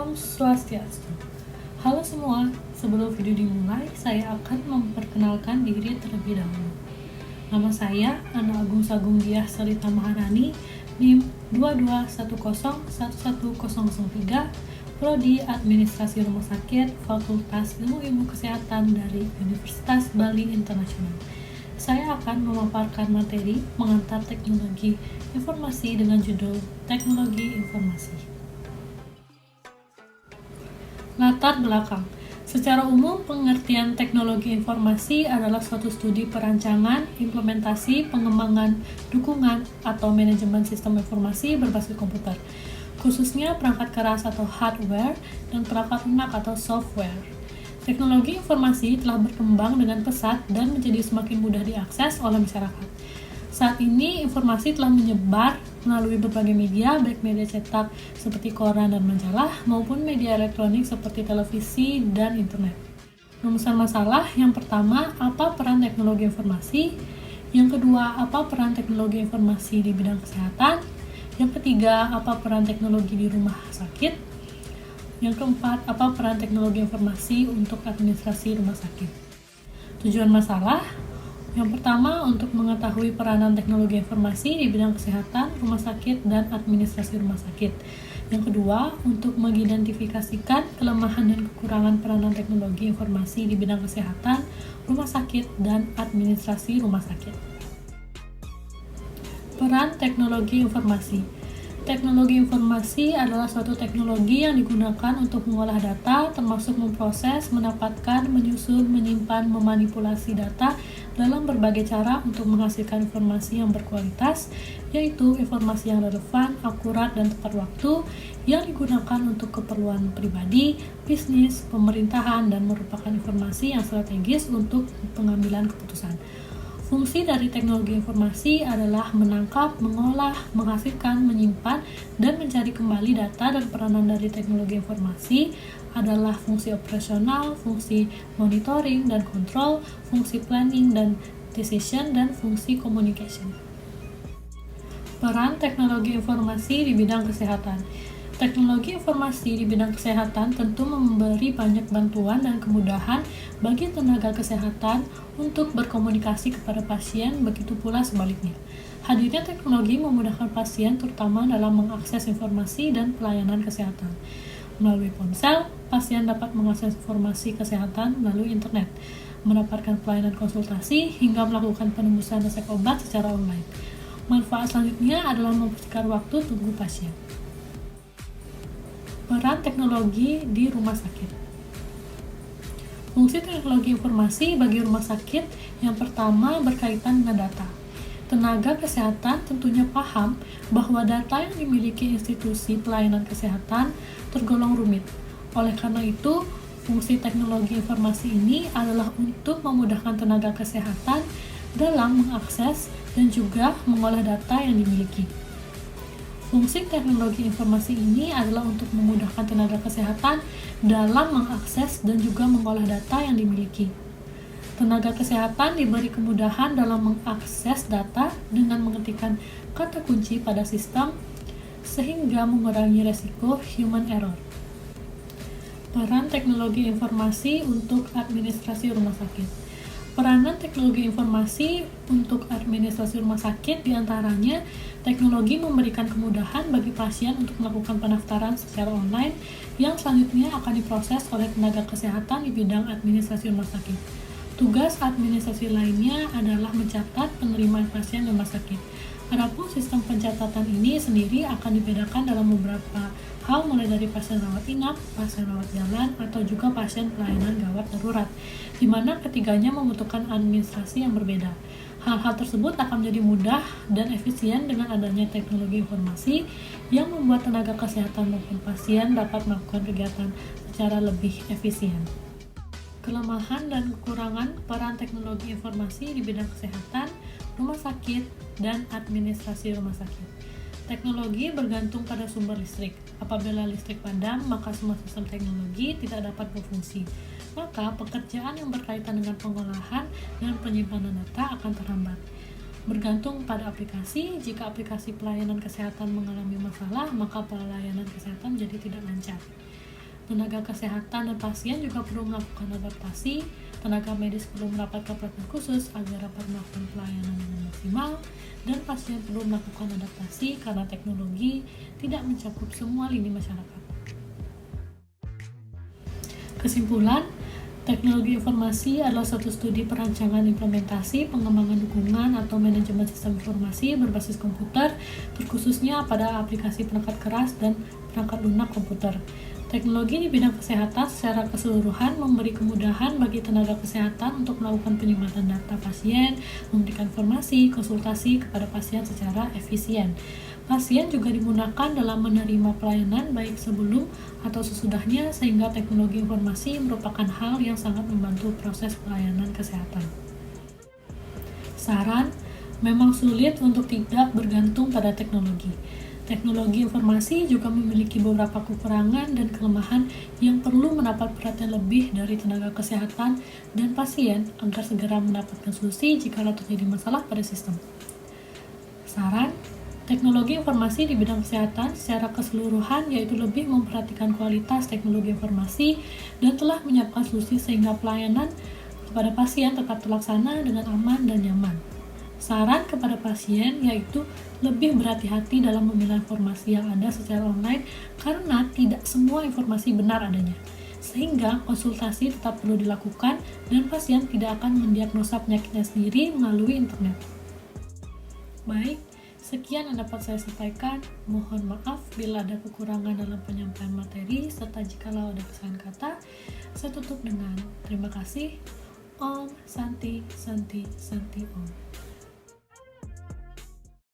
Om Swastiastu. Halo semua, sebelum video dimulai, saya akan memperkenalkan diri terlebih dahulu. Nama saya Ana Agung Sagung Diah Sarita Maharani, NIM 22101103, Prodi Administrasi Rumah Sakit, Fakultas Ilmu Kesehatan dari Universitas Bali Internasional. Saya akan memaparkan materi mengantar teknologi informasi dengan judul Teknologi Informasi. Latar belakang. Secara umum, pengertian teknologi informasi adalah suatu studi perancangan, implementasi, pengembangan, dukungan, atau manajemen sistem informasi berbasis komputer, khususnya perangkat keras atau hardware dan perangkat lunak atau software. Teknologi informasi telah berkembang dengan pesat dan menjadi semakin mudah diakses oleh masyarakat. Saat ini, informasi telah menyebar melalui berbagai media, baik media cetak seperti koran dan majalah, maupun media elektronik seperti televisi dan internet. Rumusan masalah yang pertama, apa peran teknologi informasi? Yang kedua, apa peran teknologi informasi di bidang kesehatan? Yang ketiga, apa peran teknologi di rumah sakit? Yang keempat, apa peran teknologi informasi untuk administrasi rumah sakit? Tujuan masalah. Yang pertama, untuk mengetahui peranan teknologi informasi di bidang kesehatan, rumah sakit, dan administrasi rumah sakit. Yang kedua, untuk mengidentifikasikan kelemahan dan kekurangan peranan teknologi informasi di bidang kesehatan, rumah sakit, dan administrasi rumah sakit. Peran teknologi informasi. Teknologi informasi adalah suatu teknologi yang digunakan untuk mengolah data, termasuk memproses, mendapatkan, menyusun, menyimpan, memanipulasi data dalam berbagai cara untuk menghasilkan informasi yang berkualitas, yaitu informasi yang relevan, akurat, dan tepat waktu, yang digunakan untuk keperluan pribadi, bisnis, pemerintahan, dan merupakan informasi yang strategis untuk pengambilan keputusan. Fungsi dari teknologi informasi adalah menangkap, mengolah, menghasilkan, menyimpan, dan mencari kembali data, dan peranan dari teknologi informasi adalah fungsi operasional, fungsi monitoring dan kontrol, fungsi planning dan decision, dan fungsi communication. Peran teknologi informasi di bidang kesehatan. Teknologi informasi di bidang kesehatan tentu memberi banyak bantuan dan kemudahan bagi tenaga kesehatan untuk berkomunikasi kepada pasien, begitu pula sebaliknya. Hadirnya teknologi memudahkan pasien terutama dalam mengakses informasi dan pelayanan kesehatan. Melalui ponsel, pasien dapat mengakses informasi kesehatan melalui internet, mendapatkan pelayanan konsultasi, hingga melakukan penembusan resep obat secara online. Manfaat selanjutnya adalah mempersingkat waktu tunggu pasien. Peran teknologi di rumah sakit. Fungsi teknologi informasi bagi rumah sakit yang pertama berkaitan dengan data. Tenaga kesehatan tentunya paham bahwa data yang dimiliki institusi pelayanan kesehatan tergolong rumit. Oleh karena itu, fungsi teknologi informasi ini adalah untuk memudahkan tenaga kesehatan dalam mengakses dan juga mengolah data yang dimiliki. Fungsi teknologi informasi ini adalah untuk memudahkan tenaga kesehatan dalam mengakses dan juga mengolah data yang dimiliki. Tenaga kesehatan diberi kemudahan dalam mengakses data dengan mengetikkan kata kunci pada sistem sehingga mengurangi resiko human error. Peran teknologi informasi untuk administrasi rumah sakit. Peranan teknologi informasi untuk administrasi rumah sakit diantaranya teknologi memberikan kemudahan bagi pasien untuk melakukan pendaftaran secara online yang selanjutnya akan diproses oleh tenaga kesehatan di bidang administrasi rumah sakit. Tugas administrasi lainnya adalah mencatat penerimaan pasien rumah sakit. Adapun sistem pencatatan ini sendiri akan dibedakan dalam beberapa hal, mulai dari pasien rawat inap, pasien rawat jalan, atau juga pasien pelayanan gawat darurat, di mana ketiganya membutuhkan administrasi yang berbeda. Hal-hal tersebut akan menjadi mudah dan efisien dengan adanya teknologi informasi yang membuat tenaga kesehatan maupun pasien dapat melakukan kegiatan secara lebih efisien. Kelemahan dan kekurangan peran teknologi informasi di bidang kesehatan, rumah sakit, dan administrasi rumah sakit. Teknologi bergantung pada sumber listrik. Apabila listrik padam, maka semua sistem teknologi tidak dapat berfungsi. Maka pekerjaan yang berkaitan dengan pengolahan dan penyimpanan data akan terhambat. Bergantung pada aplikasi, jika aplikasi pelayanan kesehatan mengalami masalah, maka pelayanan kesehatan jadi tidak lancar. Tenaga kesehatan dan pasien juga perlu melakukan adaptasi. Tenaga medis perlu mendapatkan pelatihan khusus agar dapat melakukan pelayanan dengan maksimal, dan pasien perlu melakukan adaptasi karena teknologi tidak mencakup semua lini masyarakat. Kesimpulan, teknologi informasi adalah suatu studi perancangan implementasi, pengembangan dukungan atau manajemen sistem informasi berbasis komputer, terkhususnya pada aplikasi perangkat keras dan perangkat lunak komputer. Teknologi di bidang kesehatan secara keseluruhan memberi kemudahan bagi tenaga kesehatan untuk melakukan penyematan data pasien, memberikan informasi, konsultasi kepada pasien secara efisien. Pasien juga dimudahkan dalam menerima pelayanan baik sebelum atau sesudahnya, sehingga teknologi informasi merupakan hal yang sangat membantu proses pelayanan kesehatan. Saran, memang sulit untuk tidak bergantung pada teknologi. Teknologi informasi juga memiliki beberapa kekurangan dan kelemahan yang perlu mendapat perhatian lebih dari tenaga kesehatan dan pasien agar segera mendapatkan solusi jika terjadi masalah pada sistem. Saran, teknologi informasi di bidang kesehatan secara keseluruhan yaitu lebih memperhatikan kualitas teknologi informasi dan telah menyiapkan solusi sehingga pelayanan kepada pasien tetap terlaksana dengan aman dan nyaman. Saran kepada pasien yaitu lebih berhati-hati dalam memilah informasi yang ada secara online karena tidak semua informasi benar adanya, sehingga konsultasi tetap perlu dilakukan dan pasien tidak akan mendiagnosa penyakitnya sendiri melalui internet. Baik, sekian yang dapat saya sampaikan. Mohon maaf bila ada kekurangan dalam penyampaian materi serta jikalau ada kesalahan kata. Saya tutup dengan terima kasih. Om Santi Santi Santi Om.